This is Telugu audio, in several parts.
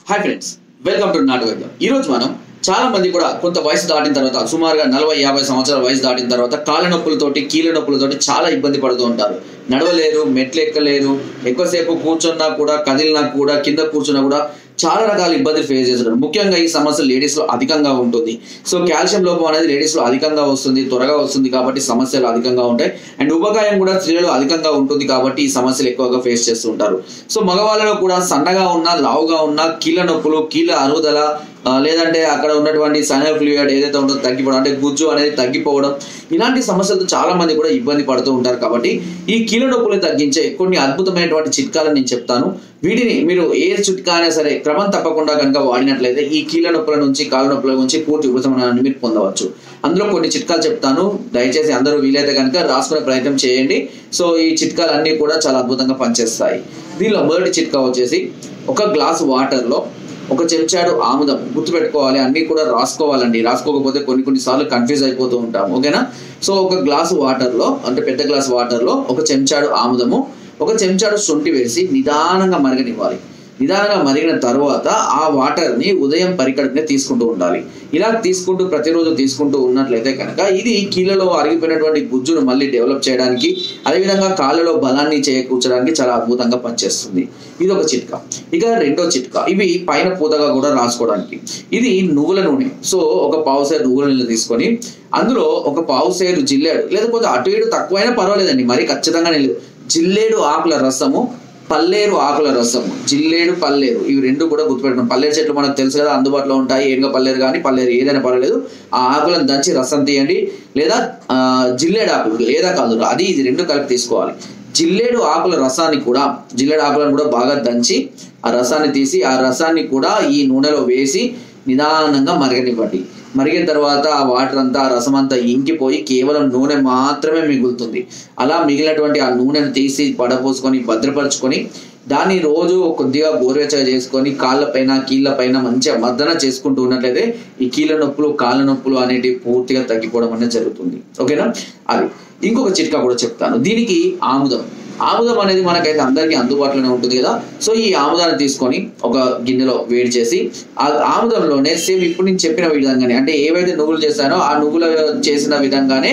హాయ్ ఫ్రెండ్స్, వెల్కమ్ టు నాటు వైద్యం. ఈరోజు మనం చాలా మంది కూడా కొంత వయసు దాటిన తర్వాత సుమారుగా 40-50 సంవత్సరాల వయసు దాటిన తర్వాత కాళ్ళ నొప్పులతోటి కీళ్ళ నొప్పులతోటి చాలా ఇబ్బంది పడుతూ ఉంటారు. నడవలేరు, మెట్లు ఎక్కలేరు, ఎక్కువసేపు కూర్చున్నా కూడా కదిలినా కూడా కింద కూర్చున్నా కూడా చాలా రకాల ఇబ్బందులు ఫేస్ చేస్తున్నారు. ముఖ్యంగా ఈ సమస్య లేడీస్ లో అధికంగా ఉంటుంది. సో కాల్షియం లోపం అనేది లేడీస్ లో అధికంగా వస్తుంది, త్వరగా వస్తుంది కాబట్టి సమస్యలు అధికంగా ఉంటాయి. అండ్ ఉపకాయం కూడా స్త్రీలలో అధికంగా ఉంటుంది కాబట్టి ఈ సమస్యలు ఎక్కువగా ఫేస్ చేస్తూ ఉంటారు. సో మగవాళ్ళలో కూడా సన్నగా ఉన్నా లావుగా ఉన్నా కీళ్ళ నొప్పులు, కీళ్ళ అరుగుదల, లేదంటే అక్కడ ఉన్నటువంటి సైనల్ ఫ్లూయిడ్ ఏదైతే ఉంటుందో తగ్గిపోవడం, అంటే గుజ్జు అనేది తగ్గిపోవడం, ఇలాంటి సమస్యలతో చాలా మంది కూడా ఇబ్బంది పడుతూ ఉంటారు. కాబట్టి ఈ కీళ్ళ నొప్పులను తగ్గించే కొన్ని అద్భుతమైనటువంటి చిట్కాలను నేను చెప్తాను. వీటిని మీరు ఏ చిట్కా అయినా సరే క్రమం తప్పకుండా కనుక వాడినట్లయితే ఈ కీళ్ళ నొప్పుల నుంచి, కాళ్ళ నొప్పుల నుంచి పూర్తి ఉపశమనాన్ని మీరు పొందవచ్చు. అందులో కొన్ని చిట్కాలు చెప్తాను, దయచేసి అందరూ వీలైతే కనుక రాసుకునే ప్రయత్నం చేయండి. సో ఈ చిట్కాలు అన్ని కూడా చాలా అద్భుతంగా పనిచేస్తాయి. దీనిలో మొదటి చిట్కా వచ్చేసి, ఒక గ్లాస్ వాటర్లో ఒక చెంచాడు ఆముదం, గుర్తుపెట్టుకోవాలి, అన్ని కూడా రాసుకోవాలండి. రాసుకోకపోతే కొన్ని సార్లు కన్ఫ్యూజ్ అయిపోతూ ఉంటాము. ఓకేనా? సో ఒక గ్లాసు వాటర్లో, అంటే పెద్ద గ్లాస్ వాటర్లో ఒక చెంచాడు ఆముదము, ఒక చెంచాడు శొంఠి వేసి నిదానంగా మరగనివ్వాలి. నిదానంగా మరిగిన తర్వాత ఆ వాటర్ని ఉదయం పరికడుపునే తీసుకుంటూ ఉండాలి. ఇలా తీసుకుంటూ ప్రతిరోజు తీసుకుంటూ ఉన్నట్లయితే కనుక ఇది కీళ్ళలో అరిగిపోయినటువంటి గుజ్జును మళ్ళీ డెవలప్ చేయడానికి, అదేవిధంగా కాళ్ళలో బలాన్ని చేకూర్చడానికి చాలా అద్భుతంగా పనిచేస్తుంది. ఇది ఒక చిట్కా. ఇక రెండో చిట్కా, ఇవి పైన పూతగా కూడా రాసుకోవడానికి. ఇది నువ్వుల నూనె. సో ఒక పావుసేరు నువ్వుల నూనె తీసుకొని అందులో ఒక పావుసేరు జిల్లేడు, లేకపోతే అటు ఇటు తక్కువైనా పర్వాలేదండి, మరి ఖచ్చితంగా లేదు, జిల్లేడు ఆకుల రసము, పల్లేరు ఆకుల రసము, జిల్లేడు పల్లేరు, ఇవి రెండు కూడా గుర్తుపెట్టుకోండి. పల్లేరు చెట్లు మనకు తెలుసు కదా, అందుబాటులో ఉంటాయి. ఏనుగ పల్లేరు కానీ పల్లేరు ఏదైనా పర్వాలేదు. ఆ ఆకులను దంచి రసం తీయండి, లేదా జిల్లేడు ఆకులు లేదా కాదు, అది ఇది రెండు కలిపి తీసుకోవాలి. జిల్లేడు ఆకుల రసాన్ని కూడా, జిల్లేడు ఆకులను కూడా బాగా దంచి ఆ రసాన్ని తీసి ఆ రసాన్ని కూడా ఈ నూనెలో వేసి నిదానంగా మరగనివ్వండి. మరిగిన తర్వాత ఆ వాటర్ అంతా, ఆ రసం అంతా ఇంకిపోయి కేవలం నూనె మాత్రమే మిగులుతుంది. అలా మిగిలినటువంటి ఆ నూనెను తీసి పడపోసుకొని భద్రపరుచుకొని దాన్ని రోజు కొద్దిగా గోరువెచ్చగా చేసుకొని కాళ్ళపైన కీళ్ళపైన మంచిగా మర్దన చేసుకుంటూ ఉన్నట్లయితే ఈ కీళ్ళ నొప్పులు, కాళ్ళ నొప్పులు అనేటివి పూర్తిగా తగ్గిపోవడం అనేది జరుగుతుంది. ఓకేనా? అది ఇంకొక చిట్కా కూడా చెప్తాను. దీనికి ఆముదం అనేది మనకైతే అందరికీ అందుబాటులోనే ఉంటుంది కదా. సో ఈ ఆముదాన్ని తీసుకొని ఒక గిన్నెలో వేడి చేసి ఆ ఆముదంలోనే సేమ్ ఇప్పుడు నేను చెప్పిన విధంగానే, అంటే ఏవైతే నువ్వులు చేశానో ఆ నువ్వులు చేసిన విధంగానే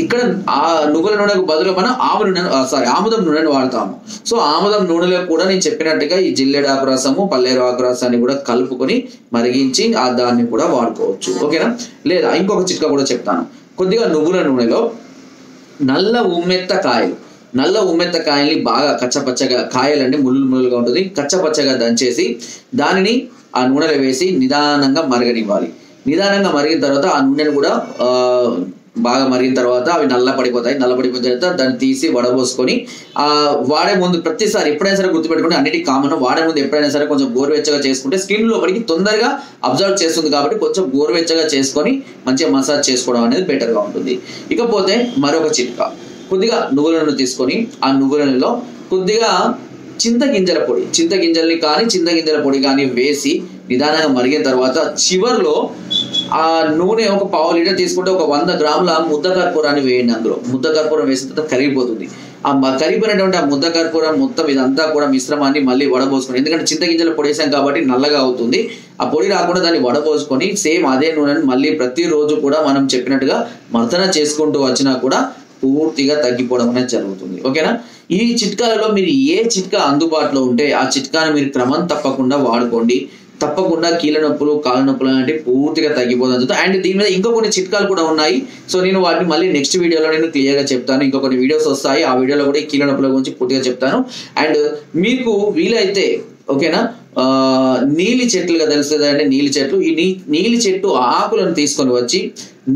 ఇక్కడ ఆ నువ్వుల నూనెకు బదులు మనం ఆముదం నూనెను వాడతాము. సో ఆముదం నూనెలో కూడా నేను చెప్పినట్టుగా ఈ జిల్లేడు ఆకు రసము, పల్లేరు ఆకు రసాన్ని కూడా కలుపుకొని మరిగించి ఆ దాన్ని కూడా వాడుకోవచ్చు. ఓకేనా? లేదా ఇంకొక చిట్కా కూడా చెప్తాను. కొద్దిగా నువ్వుల నూనెలో నల్ల ఉమ్మెత్త కాయల్ని బాగా కచ్చపచ్చగా, కాయలండి ముళ్ళుగా ఉంటుంది, కచ్చపచ్చగా దంచేసి దానిని ఆ నూనెలో వేసి నిదానంగా మరగనివ్వాలి. నిదానంగా మరిగిన తర్వాత ఆ నూనెను కూడా బాగా మరిగిన తర్వాత అవి నల్లపడిపోతాయి. నల్లపడిపోయిన తర్వాత దాన్ని తీసి వడబోసుకొని వాడే ముందు ప్రతిసారి ఎప్పుడైనా సరే గుర్తుపెట్టుకుంటే, అన్నిటికీ కామన్, వాడే ముందు ఎప్పుడైనా సరే కొంచెం గోరువెచ్చగా చేసుకుంటే స్కిన్ లోపలికి తొందరగా అబ్జర్వ్ చేస్తుంది కాబట్టి కొంచెం గోరువెచ్చగా చేసుకొని మంచిగా మసాజ్ చేసుకోవడం అనేది బెటర్గా ఉంటుంది. ఇకపోతే మరొక చిట్కా, కొద్దిగా నువ్వుల నూనె తీసుకొని ఆ నువ్వుల నూనెలో కొద్దిగా చింతగింజల పొడి కానీ వేసి నిదానంగా మరిగిన తర్వాత చివర్లో ఆ నూనె ఒక 1/2 లీటర్ తీసుకుంటే ఒక 100 గ్రాముల ముద్ద కర్పూరాన్ని వేయండి. అందులో ముద్ద కర్పూరం వేసిన తర్వాత కరిగిపోతుంది. ఆ కరిగిపోయినటువంటి ఆ ముద్ద కర్పూరం మొత్తం ఇదంతా కూడా మిశ్రమాన్ని మళ్ళీ వడబోసుకొని, ఎందుకంటే చింతగింజల పొడి వేసాం కాబట్టి నల్లగా అవుతుంది, ఆ పొడి రాకుండా దాన్ని వడబోసుకొని సేమ్ అదే నూనెని మళ్ళీ ప్రతిరోజు కూడా మనం చెప్పినట్టుగా మర్దన చేసుకుంటూ వచ్చినా కూడా పూర్తిగా తగ్గిపోవడం అనేది జరుగుతుంది. ఓకేనా? ఈ చిట్కాలలో మీరు ఏ చిట్కా అందుబాటులో ఉంటే ఆ చిట్కాను మీరు క్రమం తప్పకుండా వాడుకోండి. తప్పకుండా కీళ్ళ నొప్పులు, కాళ్ళ నొప్పులు అనేవి పూర్తిగా తగ్గిపోతుంది. అండ్ దీని మీద ఇంకా కొన్ని చిట్కాలు కూడా ఉన్నాయి. సో నేను వాటిని మళ్ళీ నెక్స్ట్ వీడియోలో నేను క్లియర్గా చెప్తాను. ఇంకా కొన్ని వీడియోస్ వస్తాయి, ఆ వీడియోలో కూడా ఈ కీళ్ళ నొప్పుల గురించి పూర్తిగా చెప్తాను. అండ్ మీకు వీలైతే, ఓకేనా, నీలి చెట్లుగా తెలుస్తుంది అంటే నీలి చెట్లు, ఈ నీలి చెట్టు ఆకులను తీసుకొని వచ్చి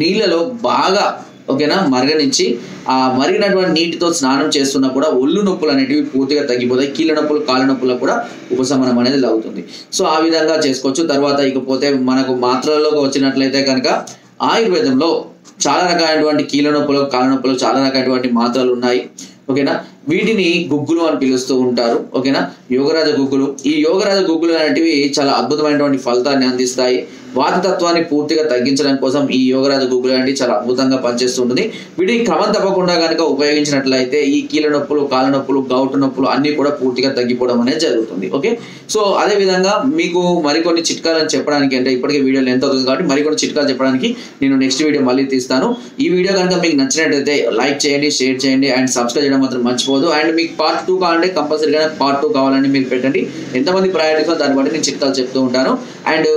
నీళ్ళలో బాగా, ఓకేనా, మరగనిచ్చి ఆ మరిగినటువంటి నీటితో స్నానం చేస్తున్నా కూడా ఒళ్ళు నొప్పులు అనేటివి పూర్తిగా తగ్గిపోతాయి. కీళ్ళ నొప్పులు, కాళ్ళ నొప్పులకు కూడా ఉపశమనం అనేది అవుతుంది. సో ఆ విధంగా చేసుకోవచ్చు. తర్వాత ఇకపోతే మనకు మాత్రల్లోకి వచ్చినట్లయితే కనుక ఆయుర్వేదంలో చాలా రకాలైనటువంటి కీళ్ళ నొప్పులు, కాళ్ళ నొప్పులు చాలా రకాలైనటువంటి మాత్రలు ఉన్నాయి. ఓకేనా? వీటిని గుగ్గులు అని పిలుస్తూ ఉంటారు. ఓకేనా? యోగరాజ గుగ్గులు. ఈ యోగరాజ గుగ్గులు అనేటివి చాలా అద్భుతమైనటువంటి ఫలితాన్ని అందిస్తాయి. వాతతత్వాన్ని పూర్తిగా తగ్గించడం కోసం ఈ యోగరాజు గుగ్గులు అనేది చాలా అద్భుతంగా పనిచేస్తుంటుంది. వీటిని క్రమం తప్పకుండా కనుక ఉపయోగించినట్లయితే ఈ కీళ్ళ నొప్పులు, కాళ్ళ నొప్పులు, గౌటు నొప్పులు అన్ని కూడా పూర్తిగా తగ్గిపోవడం అనేది జరుగుతుంది. ఓకే, సో అదే విధంగా మీకు మరికొన్ని చిట్కాలను చెప్పడానికి, అంటే ఇప్పటికే వీడియో లెంత్ అవుతుంది కాబట్టి మరికొన్ని చిట్కాలు చెప్పడానికి నేను నెక్స్ట్ వీడియో మళ్ళీ తీస్తాను. ఈ వీడియో కనుక మీకు నచ్చినట్లయితే లైక్ చేయండి, షేర్ చేయండి అండ్ సబ్స్క్రైబ్ చేయడం మాత్రం మర్చిపోదు. అండ్ మీకు పార్ట్ 2 కావాలంటే కంపల్సరీగా పార్ట్ 2 కావాలని మీరు పెట్టండి. ఎంతమంది ప్రయాణికులు దాన్ని బట్టి నేను చిట్కాలు చెప్తూ ఉంటాను. అండ్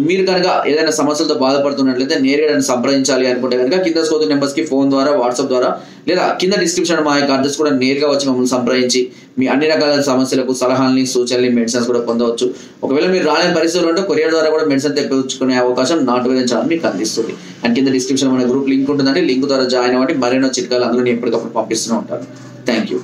మీరు కనుక ఏదైనా సమస్యలతో బాధపడుతున్నట్లయితే నేరుగా నన్ను సంప్రదించాలి అనుకుంటే కనుక కింద స్కోర్ నెంబర్స్కి ఫోన్ ద్వారా, వాట్సాప్ ద్వారా లేదా కింద డిస్క్రిప్షన్ మా యొక్క అడ్రస్ కూడా నేరుగా వచ్చి మమ్మల్ని సంప్రదించి మీ అన్ని రకాల సమస్యలకు సలహాలని, సూచనలు, మెడిసిన్స్ కూడా పొందవచ్చు. ఒకవేళ మీరు రాలేని పరిస్థితులు ఉంటే కొరియర్ ద్వారా కూడా మెడిసిన్ తెప్పించుకునే అవకాశం నాటు వేదన ఛానల్ మీకు అందిస్తుంది. అండ్ కింద డిస్క్రిప్షన్ మన గ్రూప్ లింక్ ఉంటుందంటే లింక్ ద్వారా జాయిన్ అవ్వండి. మరెన్నో చిట్కాలు అందులో ఎప్పటికప్పుడు పంపిస్తూనే ఉంటాను. Thank you.